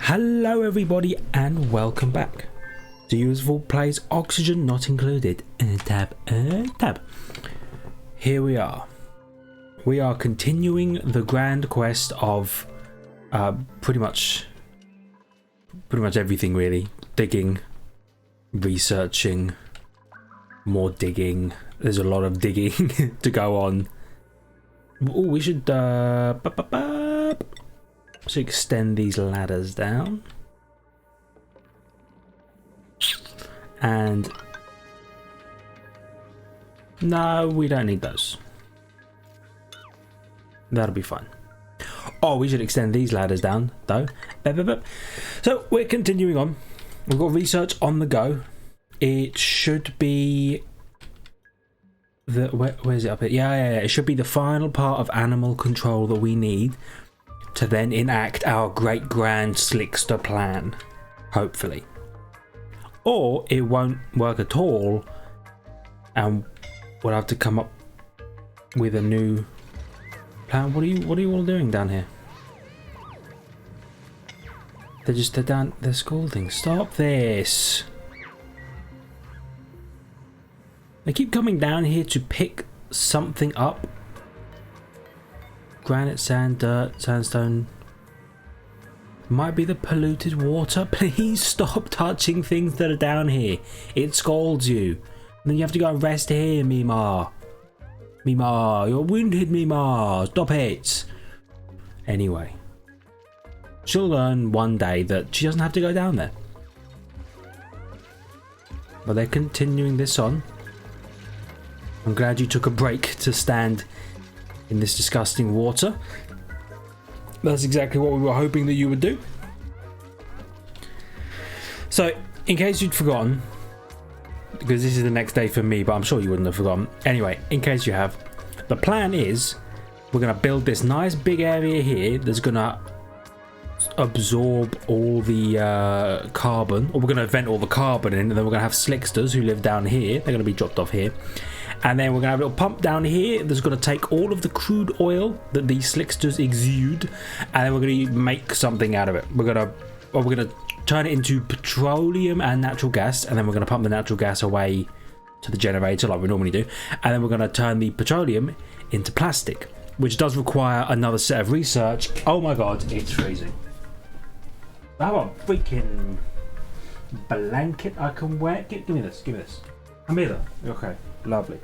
Hello everybody and welcome back to Useful Plays Oxygen Not Included. Tab. Here we are. We are continuing the grand quest of pretty much everything really. Digging, researching, more digging. There's a lot of digging to go on. Oh, we should extend these ladders down. And no, we don't need those. That'll be fine. Oh, we should extend these ladders down though. So we're continuing on. We've got research on the go. It should be the where's it up here? Yeah. It should be the final part of animal control that we need to then enact our great grand Slick-sty plan, hopefully. Or it won't work at all and we'll have to come up with a new plan. What are you all doing down here? They're scolding. Stop this. They keep coming down here to pick something up. Granite, sand, dirt, sandstone. Might be the polluted water. Please stop touching things that are down here. It scalds you. And then you have to go and rest here, Mima. Mima, you're wounded, Mima. Stop it. Anyway. She'll learn one day that she doesn't have to go down there. But they're continuing this on. I'm glad you took a break to stand in this disgusting water. That's exactly what we were hoping that you would do. So, in case you'd forgotten, because this is the next day for me, but I'm sure you wouldn't have forgotten. Anyway, in case you have, the plan is we're going to build this nice big area here that's going to absorb all the carbon, or we're going to vent all the carbon in, and then we're going to have slicksters who live down here. They're going to be dropped off here. And then we're going to have a little pump down here that's going to take all of the crude oil that these slicksters exude, and then we're going to make something out of it. We're going to turn it into petroleum and natural gas, and then we're going to pump the natural gas away to the generator like we normally do, and then we're going to turn the petroleum into plastic, which does require another set of research. Oh my god, it's freezing. I have a freaking blanket I can wear. Give me this. Come here. Okay. Lovely.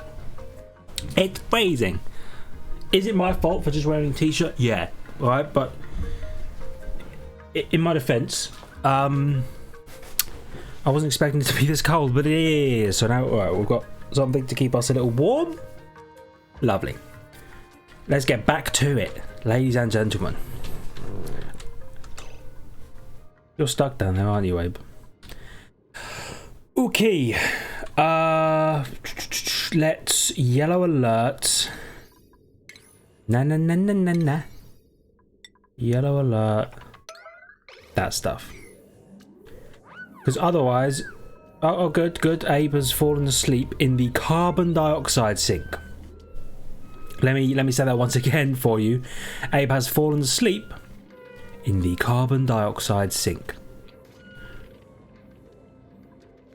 It's freezing. Is it my fault for just wearing a t-shirt? Yeah. Alright, but in my defense, I wasn't expecting it to be this cold, but it is. So now, alright, we've got something to keep us a little warm. Lovely. Let's get back to it, ladies and gentlemen. You're stuck down there, aren't you, Abe? Okay. Let's yellow alert. Nah. Yellow alert. That stuff. Because otherwise, oh, good. Abe has fallen asleep in the carbon dioxide sink. Let me say that once again for you. Abe has fallen asleep in the carbon dioxide sink.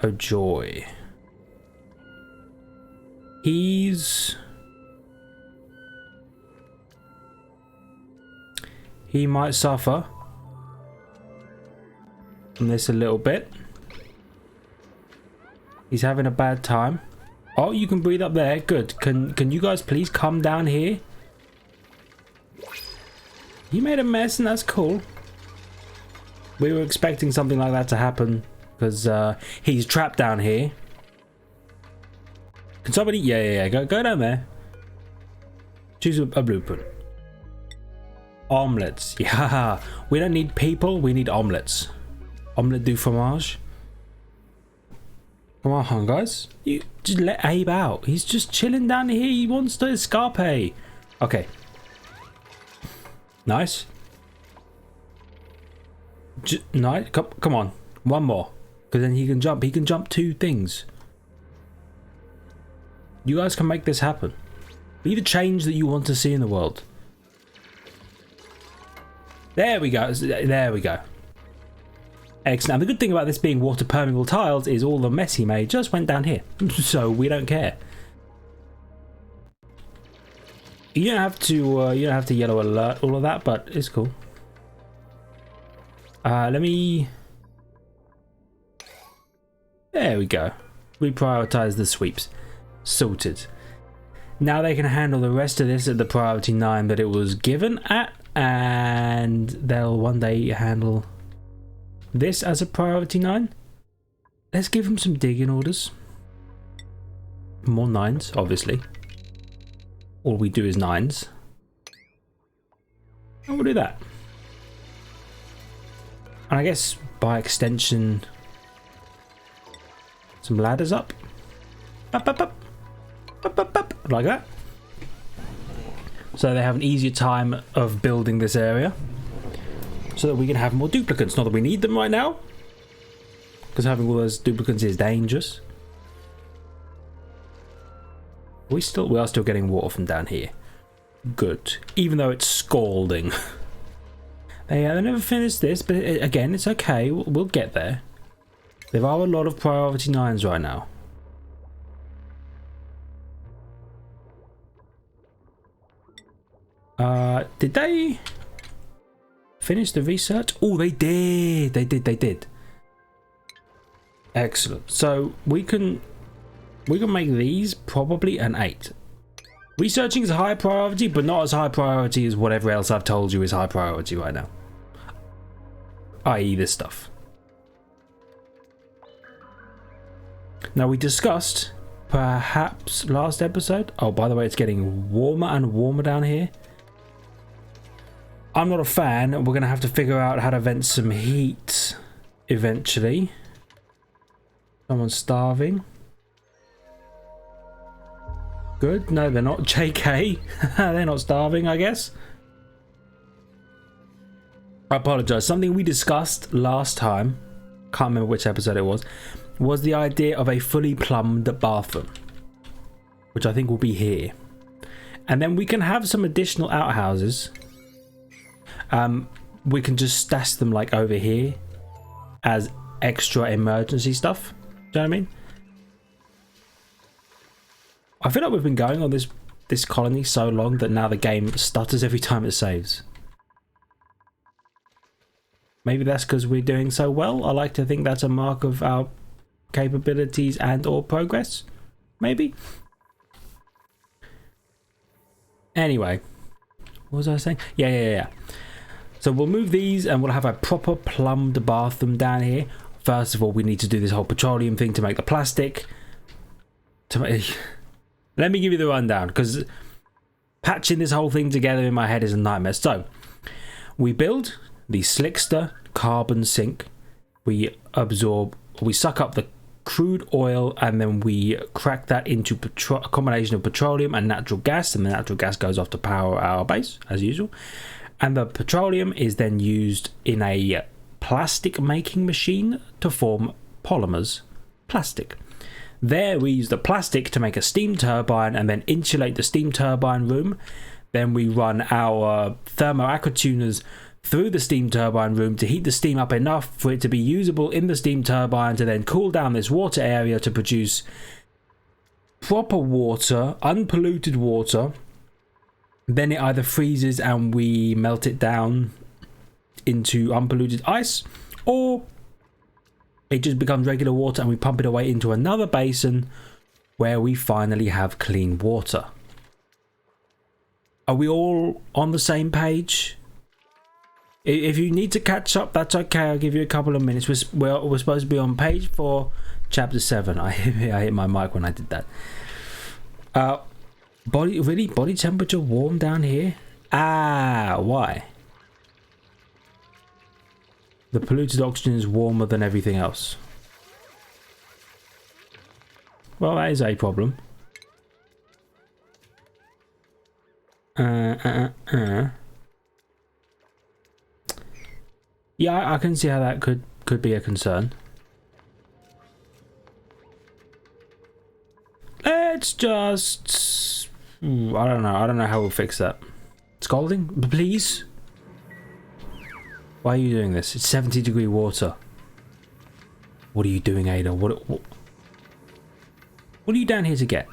Oh joy. He might suffer from this a little bit. He's having a bad time. Oh, you can breathe up there. Good. Can you guys please come down here? He made a mess and that's cool. We were expecting something like that to happen because he's trapped down here. Can somebody? Yeah. Go down there. Choose a blueprint. Omelets. Yeah. We don't need people. We need omelets. Omelette du fromage. Come on, guys. You just let Abe out. He's just chilling down here. He wants to escape. Okay. Nice. Nice. Come on. One more. Because then he can jump. He can jump 2 things. You guys can make this happen. Be the change that you want to see in the world. There we go. There we go. Excellent. And the good thing about this being water permeable tiles is all the mess he made just went down here. So we don't care. You don't have to yellow alert all of that, but it's cool. Let me... There we go. We prioritize the sweeps. Sorted. Now they can handle the rest of this at the priority 9 that it was given at, and they'll one day handle this as a priority 9. Let's give them some digging orders. More 9s, obviously. All we do is 9s. And we'll do that. And I guess by extension, some ladders up. Up, up, up. Up, up, up. Like that. So they have an easier time of building this area. So that we can have more duplicates. Not that we need them right now, because having all those duplicates is dangerous. We are still getting water from down here. Good. Even though it's scalding. They never finished this, but again, it's okay. We'll get there. There are a lot of priority 9s right now. Did they finish the research? Oh, they did. They did. Excellent. So we can make these probably an 8. Researching is a high priority, but not as high priority as whatever else I've told you is high priority right now. I.e. this stuff. Now we discussed, perhaps last episode. Oh, by the way, it's getting warmer and warmer down here. I'm not a fan. We're going to have to figure out how to vent some heat eventually. Someone's starving. Good. No, they're not. JK. They're not starving, I guess. I apologize. Something we discussed last time, can't remember which episode it was the idea of a fully plumbed bathroom, which I think will be here. And then we can have some additional outhouses. We can just stash them like over here as extra emergency stuff. Do you know what I mean? I feel like we've been going on this colony so long that now the game stutters every time it saves. Maybe that's because we're doing so well. I like to think that's a mark of our capabilities and or progress. Maybe. Anyway, what was I saying? Yeah. So we'll move these and we'll have a proper plumbed bathroom down here. First of all, we need to do this whole petroleum thing to make the plastic. Let me give you the rundown, because patching this whole thing together in my head is a nightmare. So, we build the Slick-sty carbon sink. We suck up the crude oil, and then we crack that into a combination of petroleum and natural gas, and the natural gas goes off to power our base, as usual. And the petroleum is then used in a plastic making machine to form polymers, plastic. There we use the plastic to make a steam turbine and then insulate the steam turbine room. Then we run our thermoaquatuners through the steam turbine room to heat the steam up enough for it to be usable in the steam turbine to then cool down this water area to produce proper water, unpolluted water. Then it either freezes and we melt it down into unpolluted ice, or it just becomes regular water and we pump it away into another basin where we finally have clean water. Are we all on the same page? If you need to catch up, that's okay. I'll give you a couple of minutes. We're supposed to be on page 4, chapter 7. I hit my mic when I did that. Body temperature warm down here? Why? The polluted oxygen is warmer than everything else. Well, that is a problem. Yeah, I can see how that could be a concern. Let's just... I don't know how we'll fix that. Scalding? Please? Why are you doing this? It's 70-degree water. What are you doing, Ada? What are you down here to get?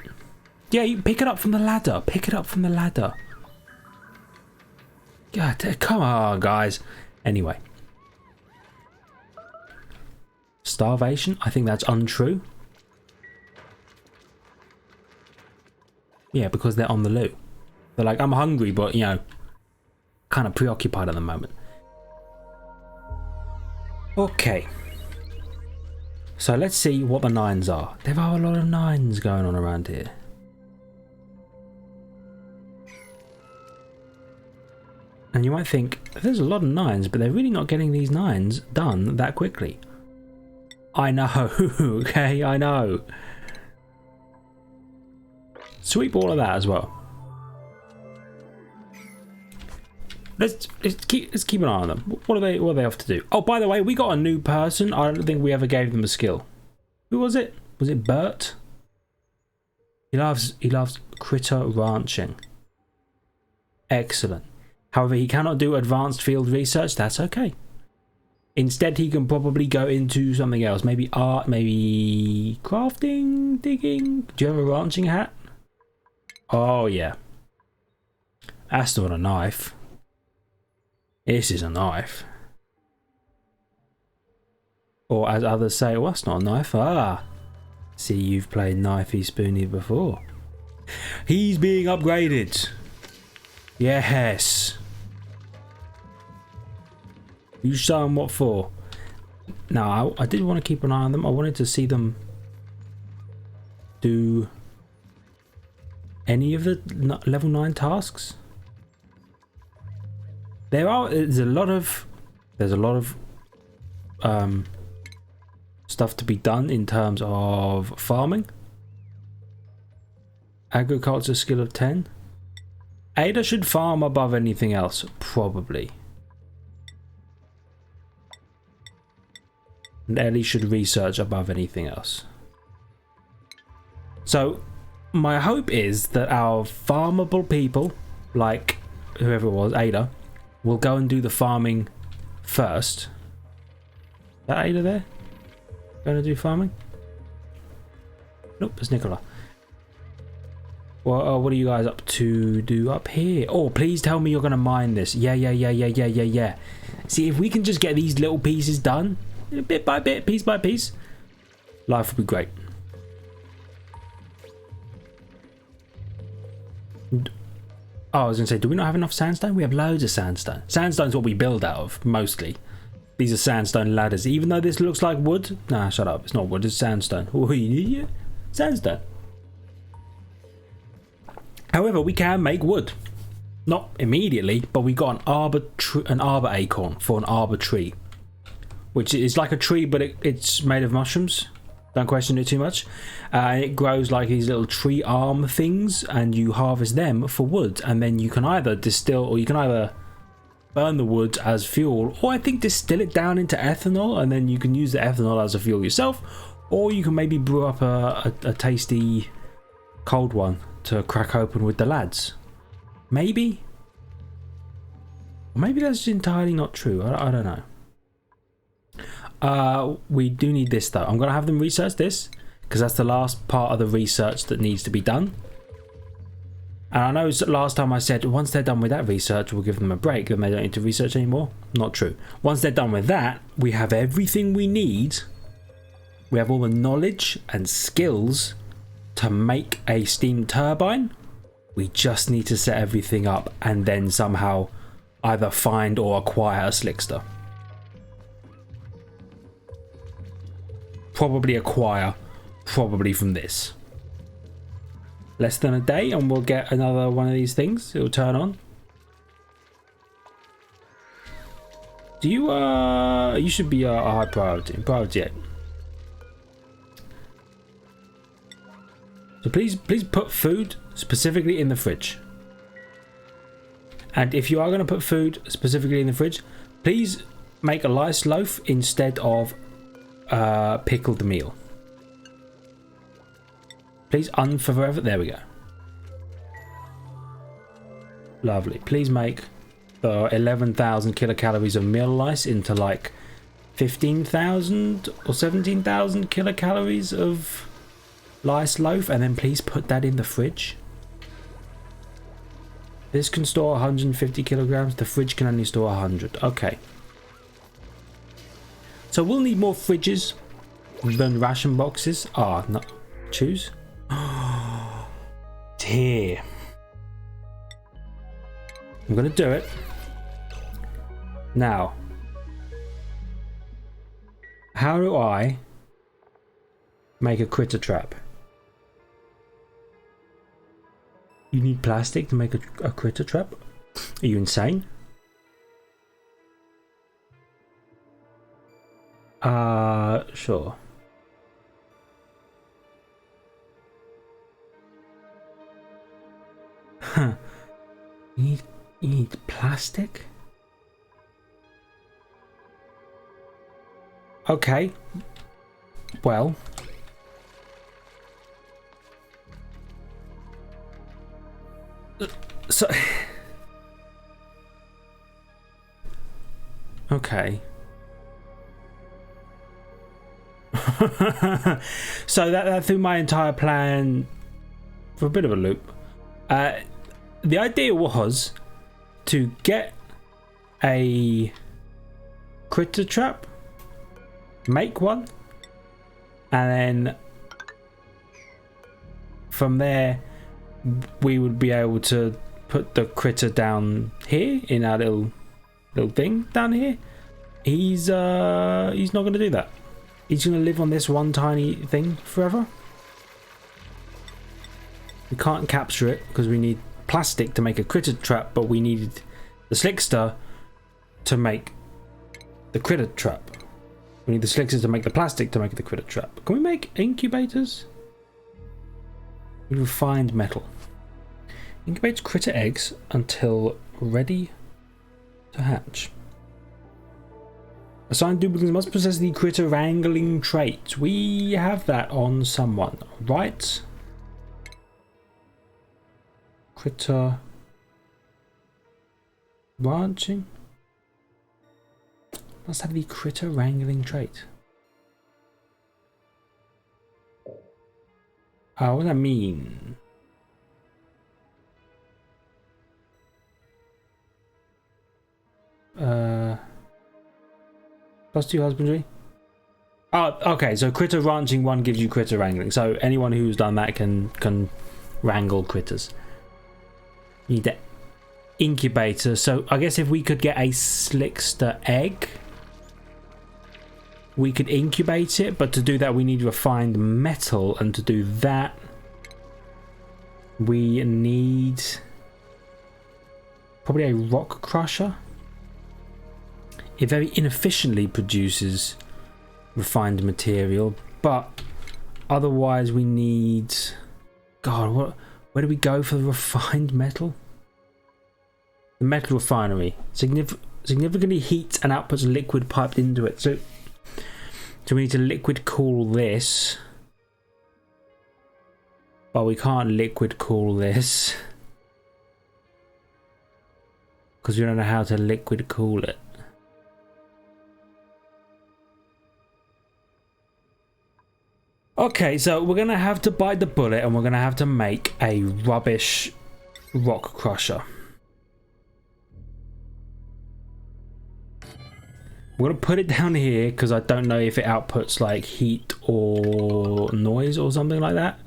Yeah, you pick it up from the ladder. Pick it up from the ladder. God, come on, guys. Anyway. Starvation? I think that's untrue. Yeah, because they're on the loo. They're like, I'm hungry, but, you know, kind of preoccupied at the moment. Okay. So let's see what the 9s are. There are a lot of 9s going on around here. And you might think, there's a lot of 9s, but they're really not getting these 9s done that quickly. I know, okay, I know. Sweep all of that as well. Let's keep an eye on them. What are they off to do? Oh, by the way, we got a new person. I don't think we ever gave them a skill. Who was it? Was it Bert? He loves critter ranching. Excellent. However, he cannot do advanced field research. That's okay. Instead, he can probably go into something else. Maybe art, maybe crafting, digging. Do you have a ranching hat? Oh, yeah. That's not a knife. This is a knife. Or as others say, well, that's not a knife. Ah. See, you've played Knifey Spoony before. He's being upgraded. Yes. You show him what for? No, I did want to keep an eye on them. I wanted to see them do any of the level 9 tasks. There's a lot of stuff to be done in terms of farming. Agriculture skill of 10. Ada should farm above anything else, probably. And Ellie should research above anything else. So, my hope is that our farmable people, like whoever it was, Ada, will go and do the farming first. Is that Ada there? Going to do farming? Nope, it's Nicola. Well, what are you guys up to do up here? Oh, please tell me you're going to mine this. Yeah. See, if we can just get these little pieces done, bit by bit, piece by piece, life will be great. Oh, I was going to say, do we not have enough sandstone? We have loads of sandstone. Sandstone's what we build out of, mostly. These are sandstone ladders. Even though this looks like wood. Nah, shut up. It's not wood, it's sandstone. Oh, yeah. Sandstone. However, we can make wood. Not immediately, but we got an arbor acorn for an arbor tree. Which is like a tree, but it's made of mushrooms. Don't question it too much. It grows like these little tree arm things, and you harvest them for wood. And then you can either distill, or you can either burn the wood as fuel, or I think distill it down into ethanol, and then you can use the ethanol as a fuel yourself. Or you can maybe brew up a tasty cold one to crack open with the lads. Maybe? Or maybe that's entirely not true. I don't know. We do need this though. I'm going to have them research this because that's the last part of the research that needs to be done. And I know last time I said once they're done with that research we'll give them a break and they don't need to research anymore. Not true. Once they're done with that, we have everything we need. We have all the knowledge and skills to make a steam turbine. We just need to set everything up and then somehow either find or acquire a Slick-sty. Probably acquire, probably from this. Less than a day and we'll get another one of these things. It'll turn on. Do you you should be a high priority. Priority 8. So please put food specifically in the fridge. And if you are going to put food specifically in the fridge, please make a lice loaf instead of pickled meal. Please forever. There we go. Lovely. Please make the 11,000 kilocalories of meal lice into like 15,000 or 17,000 kilocalories of lice loaf, and then please put that in the fridge. This can store 150 kilograms. The fridge can only store 100. Okay. So we'll need more fridges than ration boxes. Ah, no. Choose. It's here. I'm gonna do it. Now, how do I make a critter trap? You need plastic to make a critter trap? Are you insane? Sure. Huh. You need plastic? Okay. Well. So. Okay. So that threw my entire plan for a bit of a loop. The idea was to get a critter trap, make one, and then from there we would be able to put the critter down here in our little thing down here. He's not going to do that. He's going to live on this one tiny thing forever. We can't capture it because we need plastic to make a critter trap, but we needed the Slick-sty to make the critter trap. We need the Slick-sty to make the plastic to make the critter trap. Can we make incubators? Refined metal. Incubates critter eggs until ready to hatch. Assigned duplicants must possess the critter wrangling trait. We have that on someone, right? Critter ranching must have the critter wrangling trait. What does that mean? Plus 2 husbandry. Oh, okay. So critter ranching 1 gives you critter wrangling. So anyone who's done that can wrangle critters. You need the incubator. So I guess if we could get a Slick-sty egg, we could incubate it. But to do that, we need refined metal, and to do that, we need probably a rock crusher. It very inefficiently produces refined material, but otherwise we need... God, where do we go for the refined metal? The metal refinery. Significantly heats and outputs liquid piped into it. So we need to liquid cool this. But we can't liquid cool this, because we don't know how to liquid cool it. Okay, so we're going to have to bite the bullet, and we're going to have to make a rubbish rock crusher. We're going to put it down here because I don't know if it outputs like heat or noise or something like that.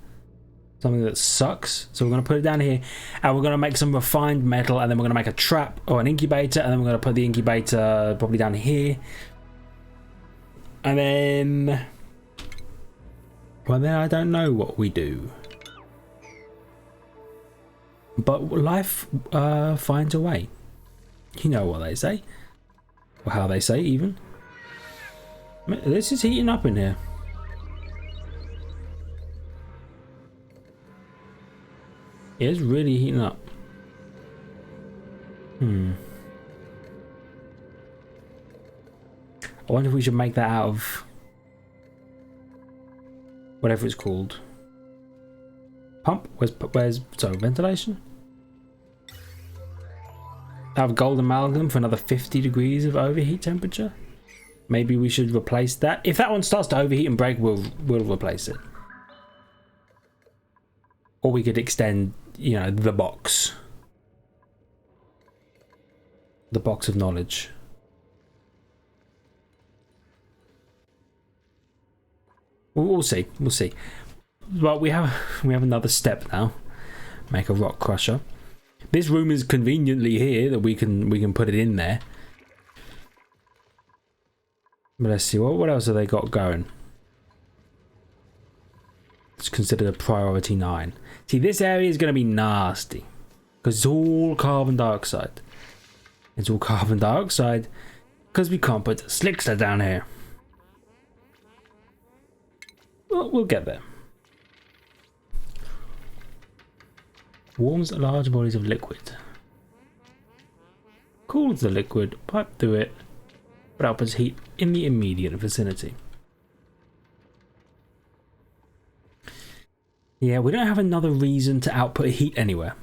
Something that sucks. So we're going to put it down here, and we're going to make some refined metal, and then we're going to make a trap or an incubator, and then we're going to put the incubator probably down here. And then... well, then I don't know what we do. But life finds a way. You know what they say. Or how they say, even. This is heating up in here. It's really heating up. I wonder if we should make that out of... whatever it's called. Pump? Where's sorry, ventilation? I have gold amalgam for another 50 degrees of overheat temperature. maybe we should replace that. If that one starts to overheat and break, we'll replace it. Or we could extend, you know, the box. The box of knowledge. We'll see. We'll see. But we have another step now. Make a rock crusher. This room is conveniently here that we can put it in there. But let's see, what else have they got going? It's considered a priority 9. See, this area is going to be nasty. Because it's all carbon dioxide. It's all carbon dioxide. Because we can't put the Slick-sty down here. Well, we'll get there. Warms large bodies of liquid. Cools the liquid, pipe through it, but outputs heat in the immediate vicinity. Yeah, we don't have another reason to output heat anywhere.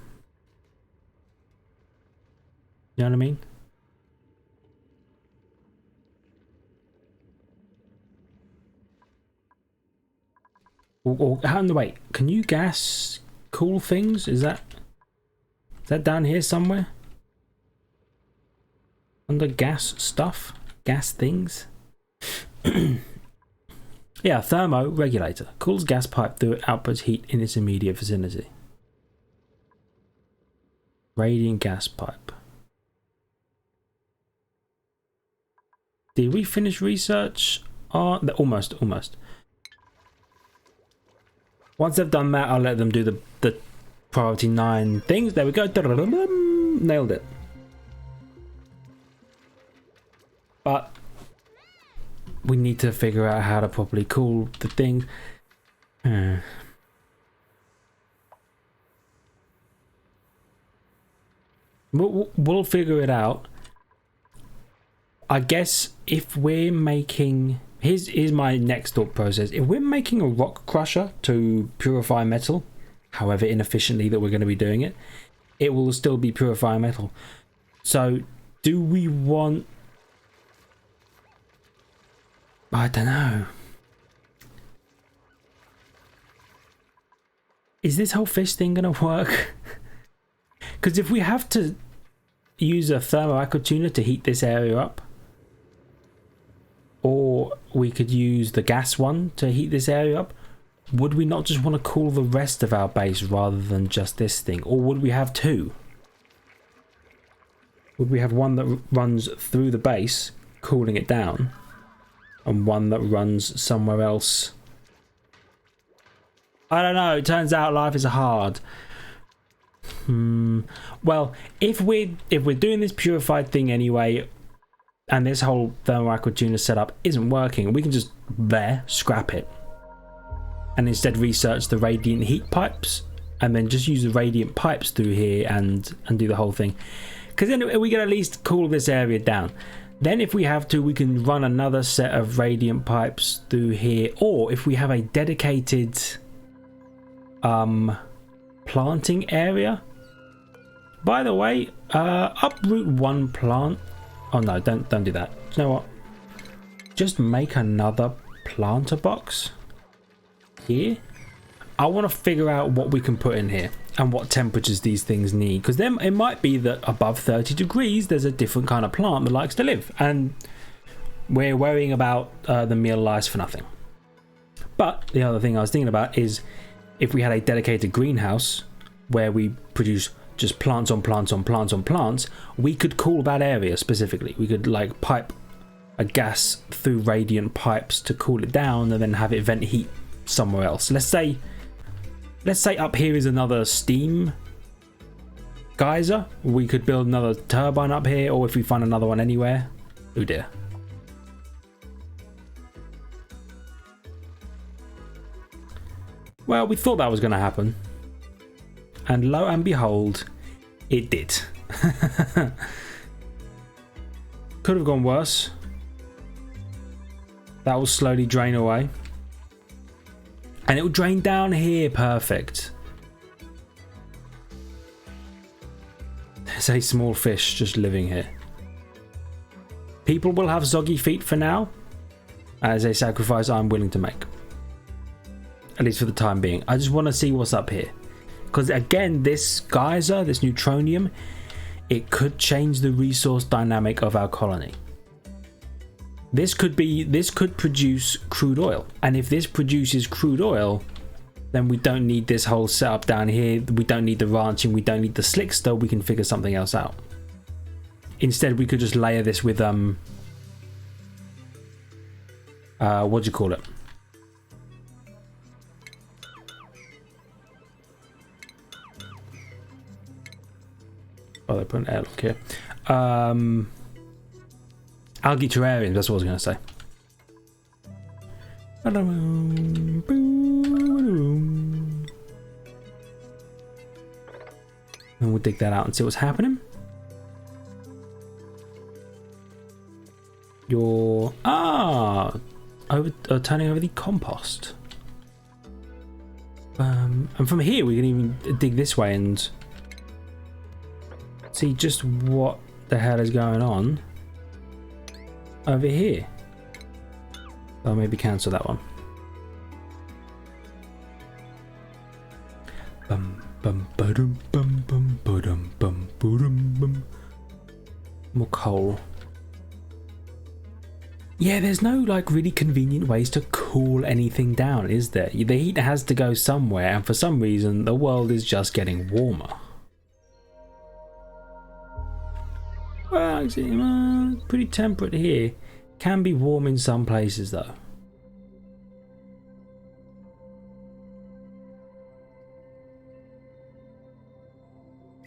You know what I mean? Or wait, can you gas cool things? Is that down here somewhere? Under gas stuff? Gas things? Yeah, thermoregulator. Cools gas pipe through it, outputs heat in its immediate vicinity. Radiant gas pipe. Did we finish research? Almost. Once they've done that, I'll let them do the priority 9 things. There we go. Nailed it. But we need to figure out how to properly cool the thing. We'll figure it out. I guess if we're making... Here's my next thought process. If we're making a rock crusher to purify metal, however inefficiently that we're going to be doing it, it will still be purifying metal. So, do we want... I don't know. Is this whole fish thing going to work? Because if we have to use a thermoacrid tuner to heat this area up, or we could use the gas one to heat this area up, would we not just want to cool the rest of our base rather than just this thing? Or would we have 2? Would we have one that runs through the base, cooling it down, and one that runs somewhere else? I don't know. It turns out life is hard. Well, if we're doing this purified thing anyway, and this whole thermoacrid tuner setup isn't working, we can just scrap it, and instead research the radiant heat pipes, and then just use the radiant pipes through here and do the whole thing. Because then we can at least cool this area down. Then if we have to, we can run another set of radiant pipes through here, or if we have a dedicated planting area. By the way, uproot 1 plant. Oh no, don't do that. You know what? Just make another planter box here. I want to figure out what we can put in here and what temperatures these things need, because then it might be that above 30 degrees there's a different kind of plant that likes to live, and we're worrying about the meal lice for nothing. But the other thing I was thinking about is if we had a dedicated greenhouse where we produce just plants on plants on plants on plants, we could cool that area specifically. We could like pipe a gas through radiant pipes to cool it down and then have it vent heat somewhere else. Let's say up here is another steam geyser. We could build another turbine up here, or if we find another one anywhere. Oh dear. Well, we thought that was going to happen. And lo and behold, it did. Could have gone worse. That will slowly drain away. And it will drain down here, perfect. There's a small fish just living here. People will have soggy feet for now, as a sacrifice I'm willing to make. At least for the time being. I just want to see what's up here. Because again, this geyser, this neutronium, it could change the resource dynamic of our colony. This could produce crude oil. And if this produces crude oil, then we don't need this whole setup down here. We don't need the ranching. We don't need the Slick-sty. We can figure something else out. Instead, we could just layer this with what do you call it? Oh, they put an airlock here. Algae terrariums, that's what I was going to say. And we'll dig that out and see what's happening. You're turning over the compost. And from here we can even dig this way and see just what the hell is going on over here. I'll maybe cancel that one. More coal. Yeah, there's no like really convenient ways to cool anything down, is there? The heat has to go somewhere, and for some reason the world is just getting warmer. Well, actually, pretty temperate here. Can be warm in some places though.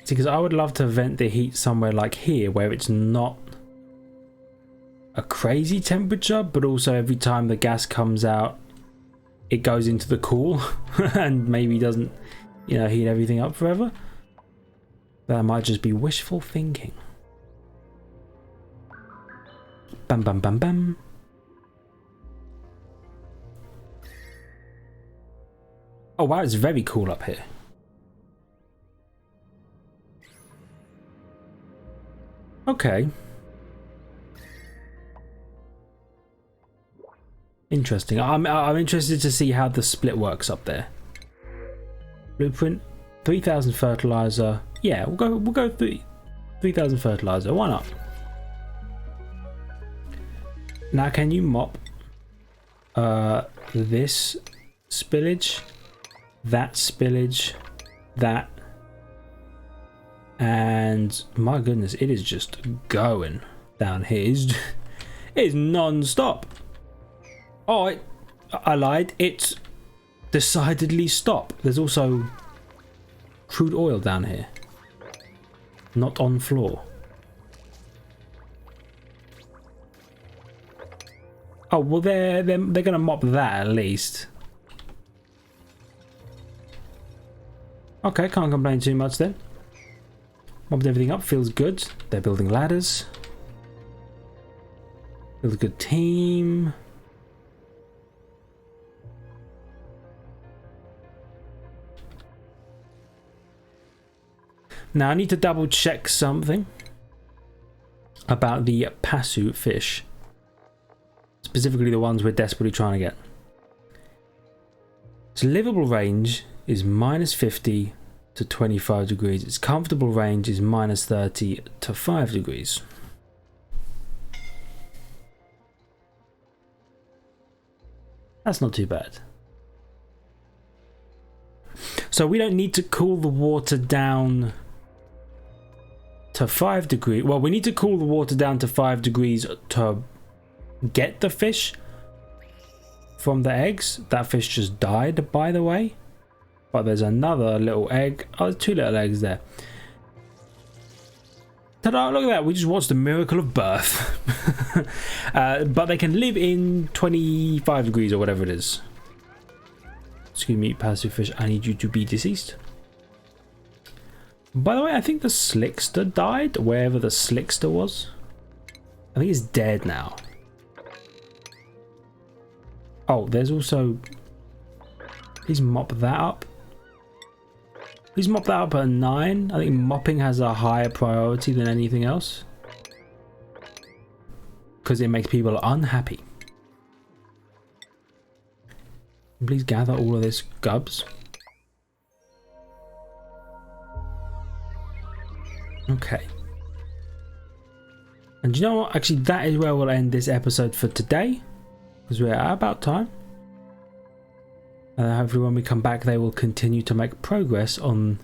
See, because I would love to vent the heat somewhere like here where it's not a crazy temperature, but also every time the gas comes out it goes into the cool and maybe doesn't, you know, heat everything up forever. That might just be wishful thinking. Bam bam bam bam. Oh wow, it's very cool up here. Okay. Interesting. I'm interested to see how the split works up there. Blueprint, 3,000 fertilizer. Yeah, we'll go 3,000 fertilizer. Why not? Now, can you mop this spillage, that spillage, that, and my goodness, it is just going down here. It is non-stop. Oh, I lied. It's decidedly stop. There's also crude oil down here. Not on floor. Oh, well, they're gonna mop that at least. Okay, can't complain too much then. Mopped everything up, feels good. They're building ladders. Build a good team. Now I need to double check something about the Pasu fish. Specifically the ones we're desperately trying to get. Its livable range is -50 to 25 degrees. Its comfortable range is -30 to 5 degrees. That's not too bad. So we don't need to cool the water down to 5 degrees. Well, we need to cool the water down to 5 degrees to get the fish from the eggs. That fish just died, by the way. But there's another little egg. Oh, there's 2 little eggs there. Ta-da, look at that. We just watched the miracle of birth. But they can live in 25 degrees or whatever it is. Excuse me, passive fish. I need you to be deceased. By the way, I think the Slick-sty died, wherever the Slick-sty was. I think it's dead now. Oh, there's also... Please mop that up. Please mop that up at 9. I think mopping has a higher priority than anything else. because it makes people unhappy. Please gather all of this gubs. Okay. And you know what? Actually, that is where we'll end this episode for today, because we're at about time. Hopefully when we come back, they will continue to make progress on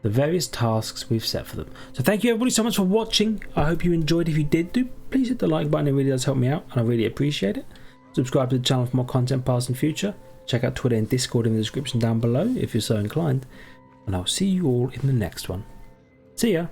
the various tasks we've set for them. So thank you everybody so much for watching. I hope you enjoyed. If you did, please hit the like button. It really does help me out, and I really appreciate it. Subscribe to the channel for more content past and future. Check out Twitter and Discord in the description down below if you're so inclined. And I'll see you all in the next one. See ya!